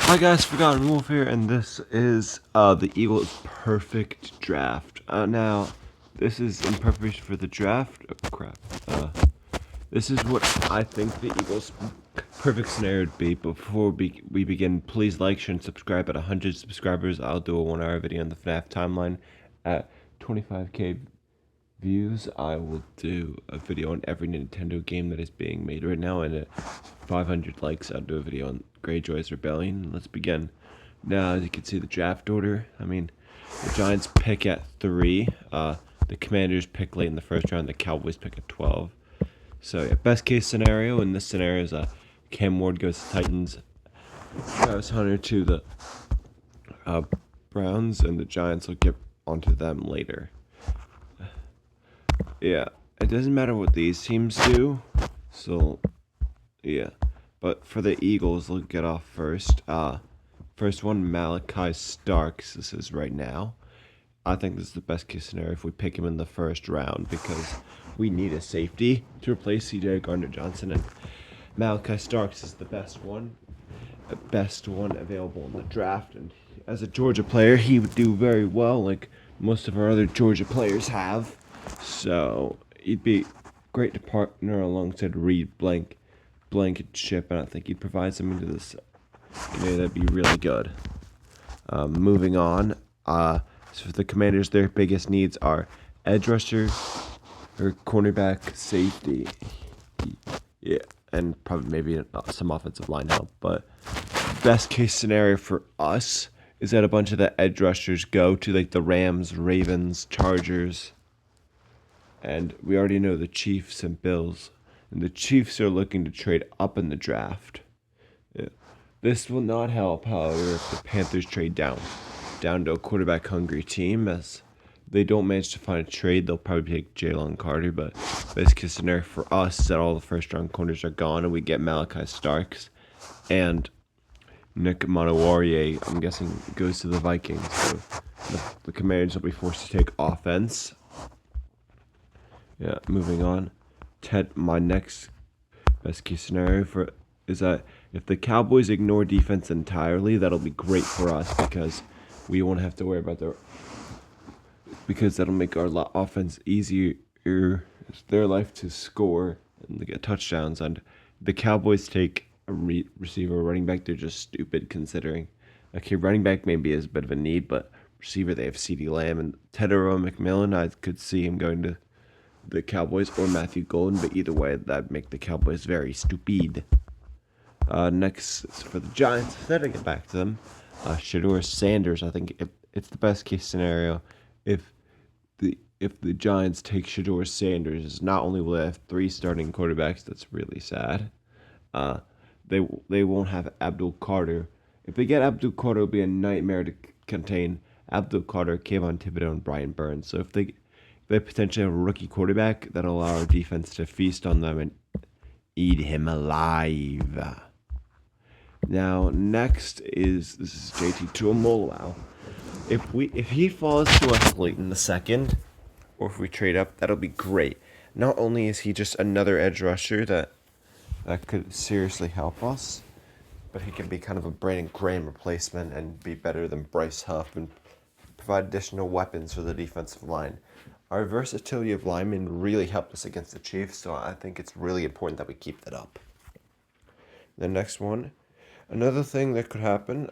Hi guys, Forgotten Wolf here, and this is the Eagles' perfect draft. Now, this is in preparation for the draft. Oh crap. This is what I think the Eagles' perfect scenario would be. Before we begin, please like, share, and subscribe. At 100 subscribers, I'll do a 1 hour video on the FNAF Timeline. At 25k views, I will do a video on every Nintendo game that is being made right now, and at 500 likes, I'll do a video on Greyjoy's Rebellion. Let's begin. Now, as you can see, the draft order. The Giants pick at 3. The Commanders pick late in the first round. The Cowboys pick at 12. So, yeah, best case scenario in this scenario is Cam Ward goes to Titans, Travis Hunter to the Browns, and the Giants will get onto them later. Yeah, it doesn't matter what these teams do. So, yeah. But for the Eagles, they'll get off first. First one, Malachi Starks. This is right now. I think this is the best case scenario if we pick him in the first round because we need a safety to replace C.J. Gardner-Johnson, and Malachi Starks is the best one available in the draft. And as a Georgia player, he would do very well, like most of our other Georgia players have. So he'd be great to partner alongside Reed Blankenship, and I think he'd provide something to this. That'd be really good. Moving on. So for the Commanders, their biggest needs are edge rusher or cornerback, safety. Yeah, and probably maybe some offensive line help. But best case scenario for us is that a bunch of the edge rushers go to like the Rams, Ravens, Chargers. And we already know the Chiefs and Bills. And the Chiefs are looking to trade up in the draft. Yeah. This will not help, however, if the Panthers trade down to a quarterback-hungry team. As they don't manage to find a trade, they'll probably take Jalen Carter. But best case scenario for us is that all the first-round corners are gone, and we get Malachi Starks. And Nick Monowarie, I'm guessing, goes to the Vikings. So the Commanders will be forced to take offense. Yeah, moving on. My next best case scenario is that if the Cowboys ignore defense entirely, that'll be great for us because we won't have to worry about because that'll make our offense easier. It's their life to score and to get touchdowns. And the Cowboys take a receiver, running back. They're just stupid considering. Okay, running back maybe is a bit of a need, but receiver they have CeeDee Lamb and Tedero McMillan. I could see him going to the Cowboys or Matthew Golden, but either way, that'd make the Cowboys very stupid. Next is for the Giants. Then I get back to them. Shedeur Sanders. I think it's the best case scenario if the Giants take Shedeur Sanders. Not only will they have 3 starting quarterbacks, that's really sad. They won't have Abdul Carter. If they get Abdul Carter, it'll be a nightmare to contain Abdul Carter, Kayvon Thibodeau, and Brian Burns. So if they potentially have a rookie quarterback, that'll allow our defense to feast on them and eat him alive. Now, next this is JT Tuimoloau. If he falls to us late in the second, or if we trade up, that'll be great. Not only is he just another edge rusher that could seriously help us, but he can be kind of a Brandon Graham replacement and be better than Bryce Huff and provide additional weapons for the defensive line. Our versatility of linemen really helped us against the Chiefs, so I think it's really important that we keep that up. The next one, another thing that could happen,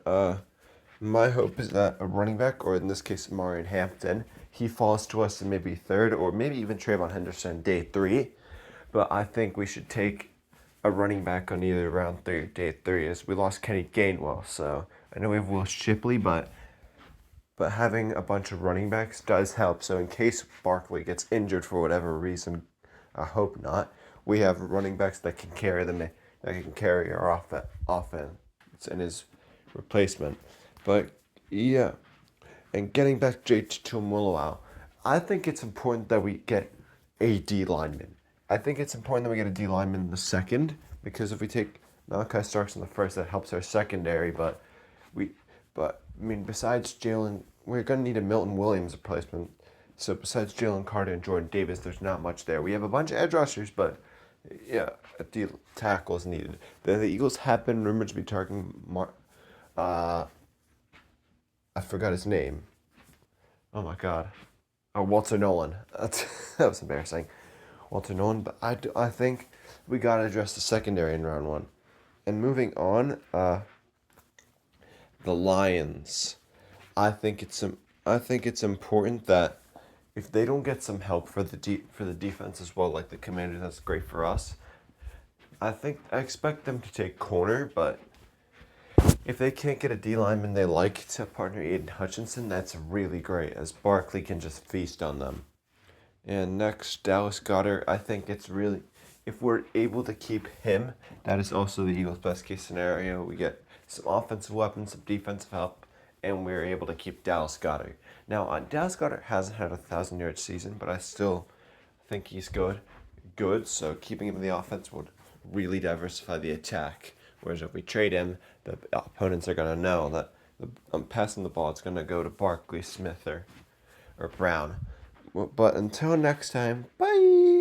my hope is that a running back, or in this case, Marion Hampton, he falls to us in maybe third, or maybe even Trayvon Henderson day 3. But I think we should take a running back on either round 3 or day 3, as we lost Kenny Gainwell. So I know we have Will Shipley, but having a bunch of running backs does help. So in case Barkley gets injured for whatever reason, I hope not, we have running backs that can carry that can carry our offense and his replacement. But yeah, and getting back to Tuimoloau, I think it's important that we get a D lineman. I think it's important that we get a D lineman in the second, because if we take Malachi Starks in the first, that helps our secondary. But besides Jalen, we're going to need a Milton Williams replacement. So besides Jalen Carter and Jordan Davis, there's not much there. We have a bunch of edge rushers, but yeah, a D tackle is needed. The Eagles have been rumored to be targeting I forgot his name. Oh my god. Oh, Walter Nolan. That was embarrassing. Walter Nolan, but I think we gotta address the secondary in round one. And moving on, the Lions. I think it's important that if they don't get some help for the defense as well, like the Commanders, that's great for us. I expect them to take corner, but if they can't get a D lineman they like to partner Aiden Hutchinson, that's really great, as Barkley can just feast on them. And next, Dallas Goedert. I think it's really, if we're able to keep him, that is also the Eagles' best case scenario. We get some offensive weapons, some defensive help, and we're able to keep Dallas Goedert. Now, Dallas Goedert hasn't had a 1,000-yard season, but I still think he's good. So keeping him in the offense would really diversify the attack. Whereas if we trade him, the opponents are going to know that passing the ball, it's going to go to Barkley, Smith, or Brown. But until next time, bye!